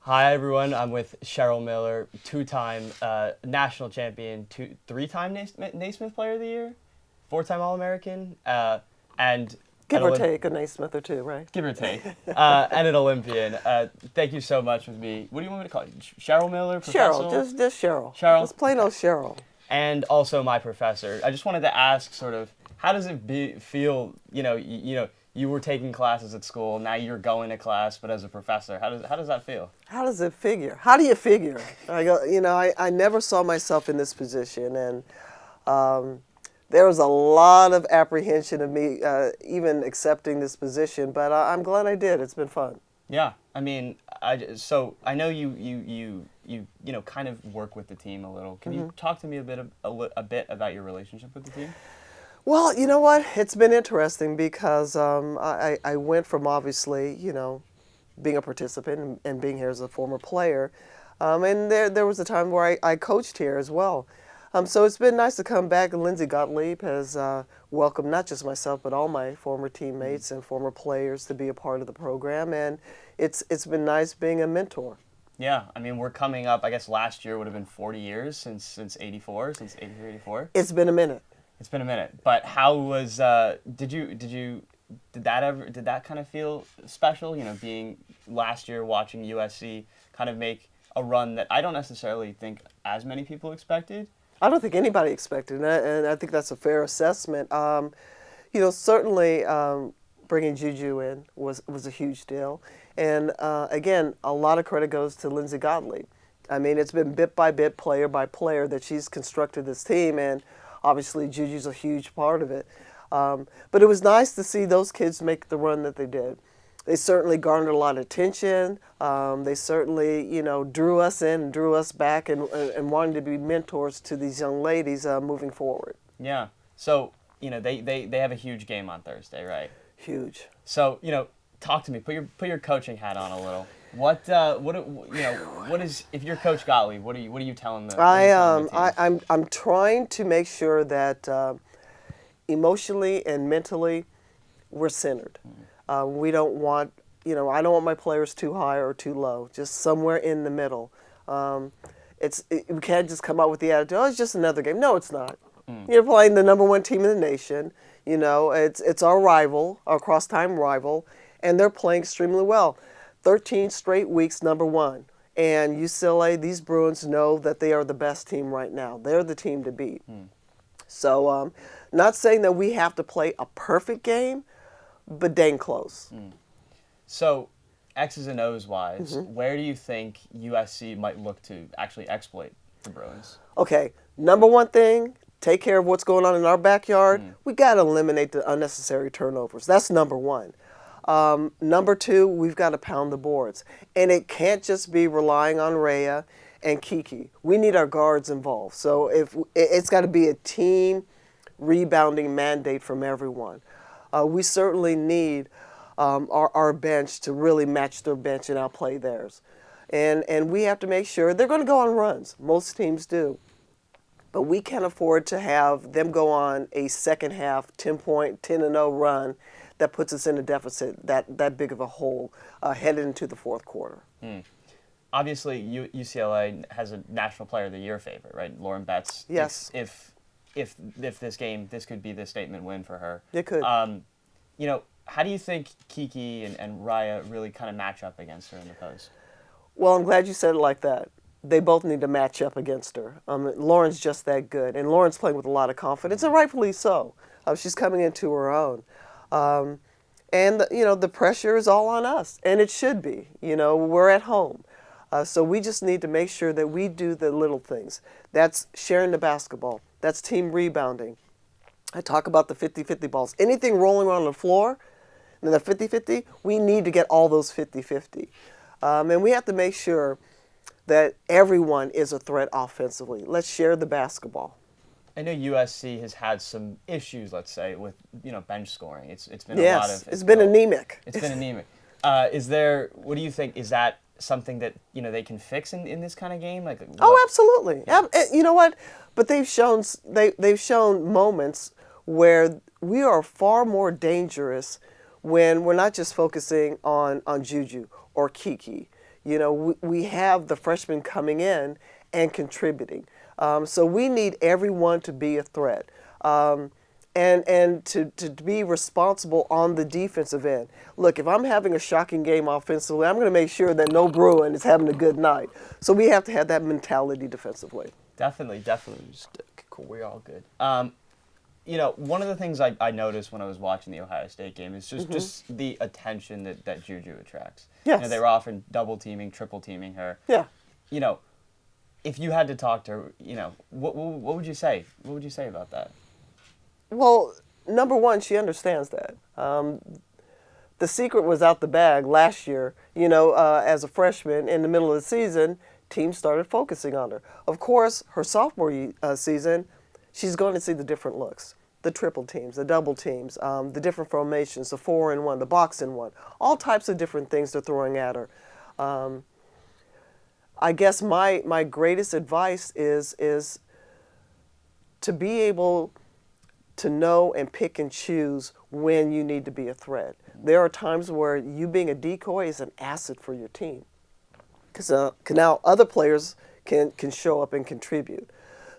Hi everyone, I'm with Cheryl Miller, two-time national champion, three-time Naismith Player of the Year, four-time All-American, and Give or take a Naismith or two, right? give or take, and an Olympian. Thank you so much with me. What do you want me to call you? Cheryl Miller, professor? Cheryl, just Cheryl. Cheryl? Just plain old Cheryl. And also my professor. I just wanted to ask, sort of, how does it feel? You were taking classes at school. Now you're going to class, but as a professor, how does that feel? How does it figure? How do you figure? I never saw myself in this position, and there was a lot of apprehension of me even accepting this position. But I'm glad I did. It's been fun. Yeah, I mean, so I know you kind of work with the team a little. Can you talk to me a bit about your relationship with the team? Well, you know what? It's been interesting because I went from obviously, being a participant and being here as a former player, and there was a time where I coached here as well. So it's been nice to come back, and Lindsay Gottlieb has welcomed not just myself but all my former teammates and former players to be a part of the program, and it's been nice being a mentor. Yeah, I mean, we're coming up, I guess last year would have been 40 years since 84, since 83, 84. It's been a minute. It's been a minute, but how was did that kind of feel special? Being last year watching USC kind of make a run that I don't necessarily think as many people expected. I don't think anybody expected it, and I think that's a fair assessment. Certainly bringing Juju in was a huge deal, and again, a lot of credit goes to Lindsay Gottlieb. I mean, it's been bit by bit, player by player that she's constructed this team, and obviously, Juju's a huge part of it. But it was nice to see those kids make the run that they did. They certainly garnered a lot of attention. They certainly, drew us in and drew us back and wanted to be mentors to these young ladies moving forward. Yeah. So, they have a huge game on Thursday, right? Huge. So, talk to me. Put your coaching hat on a little. What is, if you're Coach Gottlieb, what are you telling the team? I'm trying to make sure that emotionally and mentally we're centered. We don't want, I don't want my players too high or too low, just somewhere in the middle. We can't just come out with the attitude, oh, it's just another game. No, it's not. You're playing the #1 team in the nation. It's our rival, our cross-time rival, and they're playing extremely well. 13 straight weeks, #1. And UCLA, these Bruins know that they are the best team right now. They're the team to beat. So not saying that we have to play a perfect game, but dang close. So X's and O's wise, where do you think USC might look to actually exploit the Bruins? Okay, #1 thing, take care of what's going on in our backyard. We got to eliminate the unnecessary turnovers. That's #1. #2, we've got to pound the boards. And it can't just be relying on Rhea and Kiki. We need our guards involved. So it's got to be a team rebounding mandate from everyone. We certainly need our bench to really match their bench and outplay theirs. And we have to make sure they're going to go on runs. Most teams do. But we can't afford to have them go on a second half 10-0 run that puts us in a deficit that big of a hole headed into the fourth quarter. Obviously, UCLA has a National Player of the Year favorite, right? Lauren Betts. Yes. If this could be the statement win for her. It could. How do you think Kiki and Raya really kind of match up against her in the post? Well, I'm glad you said it like that. They both need to match up against her. Lauren's just that good, and Lauren's playing with a lot of confidence, and rightfully so. She's coming into her own. And the pressure is all on us, and it should be. We're at home. So we just need to make sure that we do the little things. That's sharing the basketball. That's team rebounding. I talk about the 50-50 balls. Anything rolling around the floor, and the 50-50, we need to get all those 50-50. And we have to make sure that everyone is a threat offensively. Let's share the basketball. I know USC has had some issues, let's say, with bench scoring. It's been yes, a lot of it's been anemic. It's been anemic. What do you think? Is that something that they can fix in this kind of game? Oh, absolutely. Yeah. You know what? But they've shown moments where we are far more dangerous when we're not just focusing on Juju or Kiki. You know, we have the freshmen coming in and contributing. So we need everyone to be a threat. And to be responsible on the defensive end. Look, if I'm having a shocking game offensively, I'm going to make sure that no Bruin is having a good night. So we have to have that mentality defensively. Definitely. Just, cool, we're all good. You know, one of the things I noticed when I was watching the Ohio State game is just the attention that Juju attracts. Yes. You know, they were often double teaming, triple teaming her. Yeah. You know, if you had to talk to her, you know, what would you say? What would you say about that? Well, number one, she understands that. The secret was out the bag last year. You know, as a freshman in the middle of the season, teams started focusing on her. Of course, her sophomore season, she's going to see the different looks. The triple teams, the double teams, the different formations, the 4-in-1, the box-in-1, all types of different things they're throwing at her. I guess my greatest advice is to be able to know and pick and choose when you need to be a threat. There are times where you being a decoy is an asset for your team. Because now other players can show up and contribute.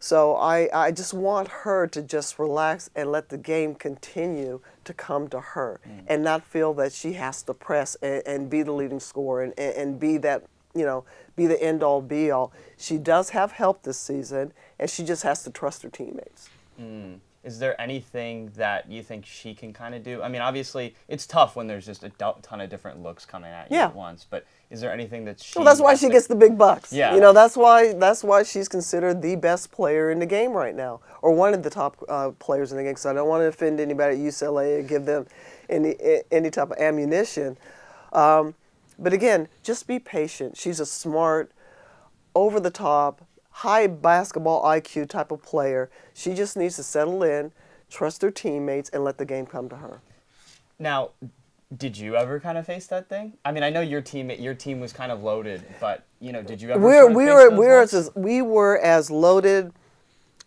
So I just want her to just relax and let the game continue to come to her and not feel that she has to press and be the leading scorer and be that, you know, be the end-all be-all. She does have help this season, and she just has to trust her teammates. Is there anything that you think she can kind of do? I mean, obviously, it's tough when there's just a ton of different looks coming at you at once. But is there anything that she? Well, that's why she gets the big bucks. Yeah. You know, that's why she's considered the best player in the game right now, or one of the top players in the game. So I don't want to offend anybody at UCLA and give them any type of ammunition. But again, just be patient. She's a smart, over the top, high basketball IQ type of player. She just needs to settle in, trust her teammates, and let the game come to her. Now, did you ever kind of face that thing? I mean, I know your team was kind of loaded, but you know, did you ever? We were as loaded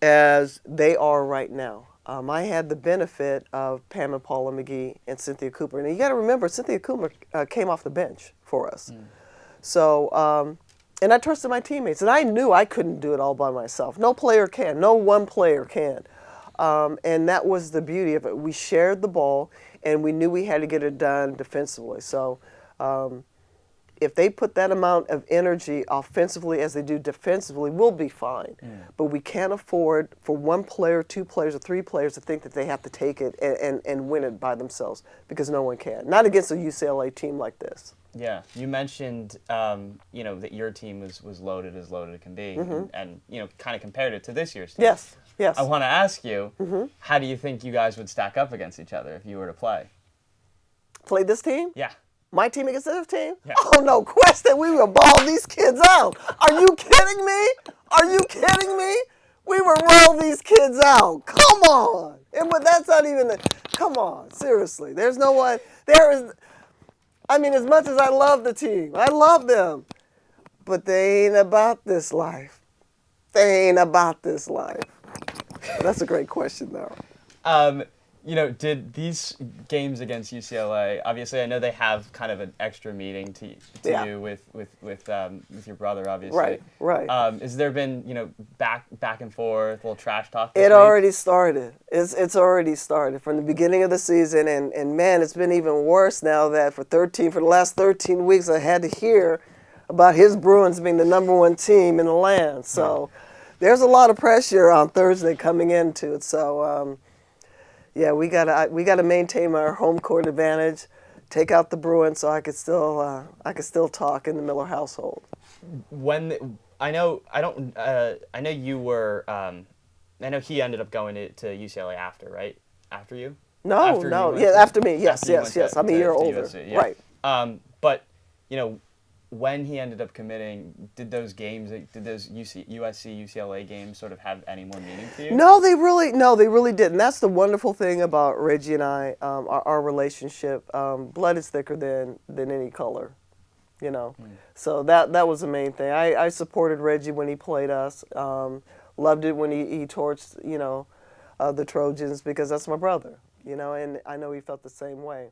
as they are right now. I had the benefit of Pam and Paula McGee and Cynthia Cooper, and you got to remember, Cynthia Cooper came off the bench for us. So. And I trusted my teammates, and I knew I couldn't do it all by myself. No player can. No one player can. And that was the beauty of it. We shared the ball, and we knew we had to get it done defensively. So if they put that amount of energy offensively as they do defensively, we'll be fine. But we can't afford for one player, two players, or three players to think that they have to take it and win it by themselves, because no one can. Not against a UCLA team like this. Yeah, you mentioned, you know, that your team was loaded as loaded can be, and you know, kind of compared it to this year's team. Yes. I want to ask you, how do you think you guys would stack up against each other if you were to play? Play this team? Yeah. My team against this team? Yeah. Oh, no question. We will ball these kids out. Are you kidding me? Are you kidding me? We will roll these kids out. Come on. But that's not even come on. Seriously. There's no one. I mean, as much as I love the team, I love them, but they ain't about this life. They ain't about this life. That's a great question, though. You know, did these games against UCLA? Obviously, I know they have kind of an extra meeting to do with your brother, obviously. Right. Has there been, you know, back and forth, a little trash talk? It already started. It's already started from the beginning of the season, and man, it's been even worse now that for the last 13 weeks I had to hear about his Bruins being the #1 team in the land. So there's a lot of pressure on Thursday coming into it. So. Yeah, we gotta maintain our home court advantage, take out the Bruins, so I could still talk in the Miller household. I know you were. I know he ended up going to UCLA after, right? After you? After me. Yes. I'm a year older. USC, yeah. Right. But you know, when he ended up committing, did those USC UCLA games sort of have any more meaning to you? No, they really didn't. That's the wonderful thing about Reggie and I, our relationship. Blood is thicker than any color, you know. So that was the main thing. I supported Reggie when he played us. Loved it when he torched, you know, the Trojans, because that's my brother, you know, and I know he felt the same way.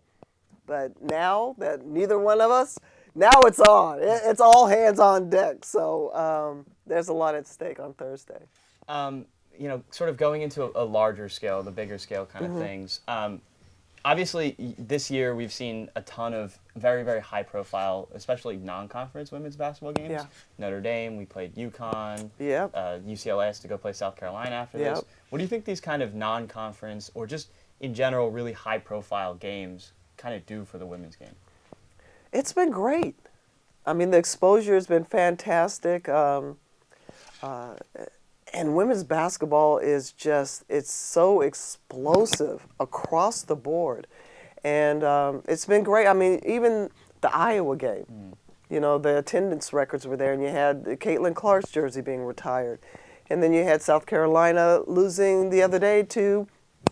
But now that neither one of us Now it's on. It's all hands on deck. So there's a lot at stake on Thursday. Sort of going into a larger scale, the bigger scale kind of things. Obviously, this year we've seen a ton of very, very high profile, especially non-conference women's basketball games. Yeah. Notre Dame, we played UConn. Yep. UCLA has to go play South Carolina after Yep. this. What do you think these kind of non-conference or just in general really high profile games kind of do for the women's game? It's been great. I mean, the exposure has been fantastic. And women's basketball is it's so explosive across the board. And it's been great. I mean, even the Iowa game, the attendance records were there, and you had Caitlin Clark's jersey being retired. And then you had South Carolina losing the other day to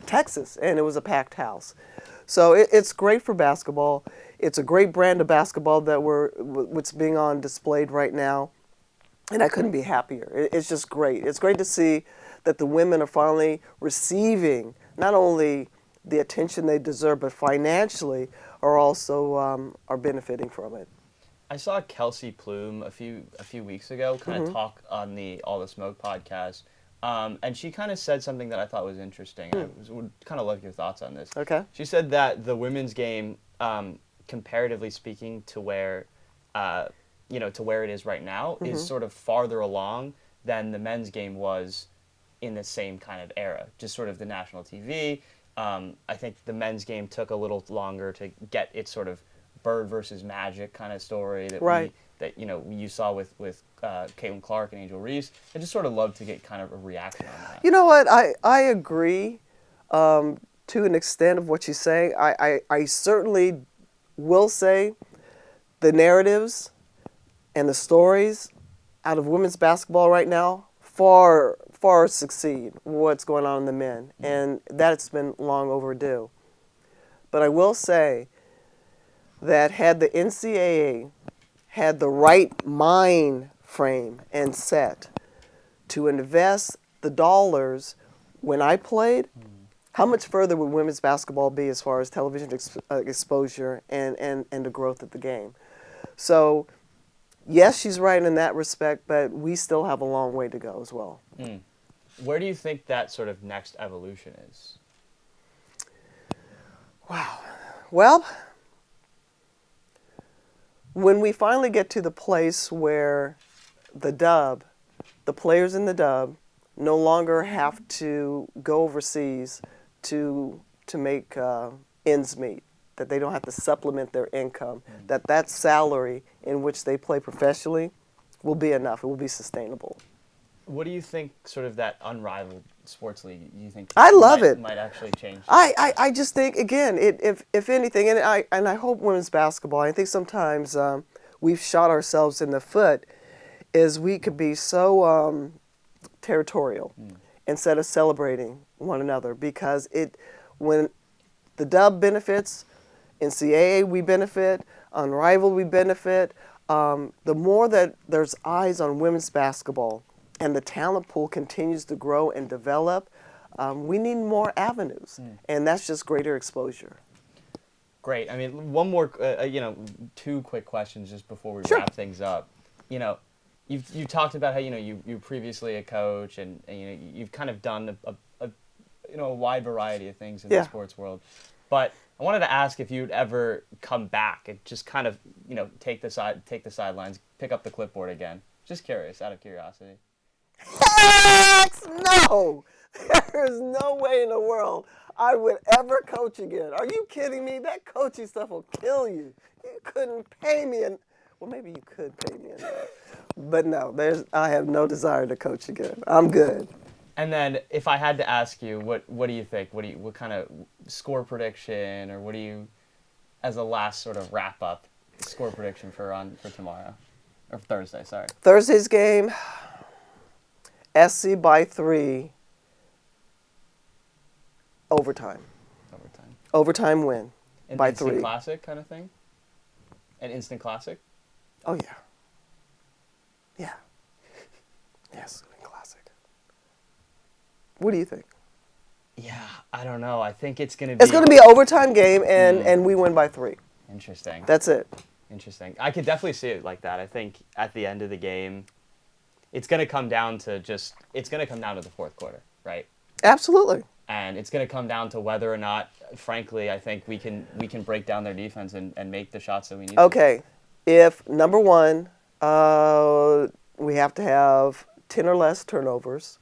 Texas, and it was a packed house. So it's great for basketball. It's a great brand of basketball what's being on displayed right now. And I couldn't be happier. It's just great. It's great to see that the women are finally receiving not only the attention they deserve, but financially are also are benefiting from it. I saw Kelsey Plume a few weeks ago kind of talk on the All the Smoke podcast, and she kind of said something that I thought was interesting. I would kind of love your thoughts on this. Okay. She said that the women's game, comparatively speaking, to where to where it is right now, is sort of farther along than the men's game was in the same kind of era. Just sort of the national TV. I think the men's game took a little longer to get its sort of Bird versus Magic kind of story that you saw with Caitlin Clark and Angel Reese. I just sort of love to get kind of a reaction on that. You know what? I agree to an extent of what she's saying. I certainly will say the narratives and the stories out of women's basketball right now far succeed what's going on in the men, and that's been long overdue. But I will say that had the NCAA had the right mind frame and set to invest the dollars when I played, how much further would women's basketball be as far as television exposure and the growth of the game? So yes, she's right in that respect, but we still have a long way to go as well. Where do you think that sort of next evolution is? Wow. Well, when we finally get to the place where the players in the dub, no longer have to go overseas to make ends meet, that they don't have to supplement their income, that salary in which they play professionally will be enough. It will be sustainable. What do you think sort of that unrivaled sports league, you think I love it. might actually change? I just think, again, if anything, and I hope women's basketball, I think sometimes we've shot ourselves in the foot, is we could be so territorial instead of celebrating one another, because when the dub benefits, NCAA we benefit, unrivaled we benefit. The more that there's eyes on women's basketball and the talent pool continues to grow and develop, we need more avenues, and that's just greater exposure. Great. I mean, one more, two quick questions just before we wrap things up. You talked about how you previously a coach, and you've kind of done a wide variety of things in the sports world, but I wanted to ask if you'd ever come back and just kind of take the sidelines, pick up the clipboard again. Just curious, out of curiosity. Heck no! There is no way in the world I would ever coach again. Are you kidding me? That coaching stuff will kill you. You couldn't pay me, well, maybe you could pay me enough. But no, I have no desire to coach again. I'm good. And then, if I had to ask you, what do you think? What kind of score prediction, or what do you, as a last sort of wrap up, score prediction for tomorrow, or Thursday? Sorry. Thursday's game, SC by 3. Overtime. Overtime win by 3. Instant classic kind of thing? An instant classic? Oh, yeah. Yeah. Yes, classic. What do you think? Yeah, I don't know. I think it's going to be... It's going to be an overtime game, and we win by 3. Interesting. That's it. Interesting. I could definitely see it like that. I think at the end of the game, it's going to come down to the fourth quarter, right? Absolutely. And it's going to come down to whether or not, frankly, I think we can break down their defense and make the shots that we need. Okay. If, number one, we have to have 10 or less turnovers.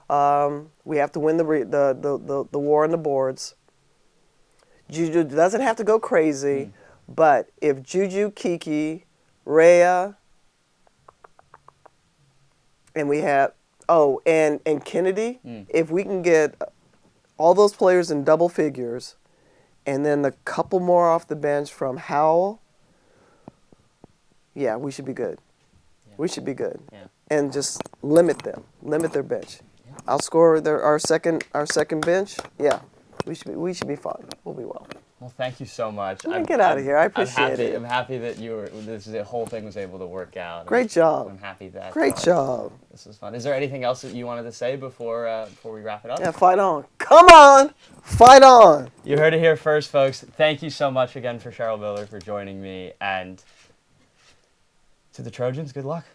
We have to win the war on the boards. Juju doesn't have to go crazy, but if Juju, Kiki, Rhea, and we have and Kennedy, if we can get all those players in double figures, and then a couple more off the bench from Howell, yeah, we should be good. Yeah. We should be good. Yeah. And just limit their bench. Yeah. Outscore our second bench. Yeah, we should be fine. We'll be well. Well, thank you so much. Get out of here. I appreciate it. I'm happy that the whole thing was able to work out. Great job. I'm happy that. Great job. This was fun. Is there anything else that you wanted to say before we wrap it up? Yeah, fight on. Come on, fight on. You heard it here first, folks. Thank you so much again for Cheryl Miller for joining me, and to the Trojans, good luck.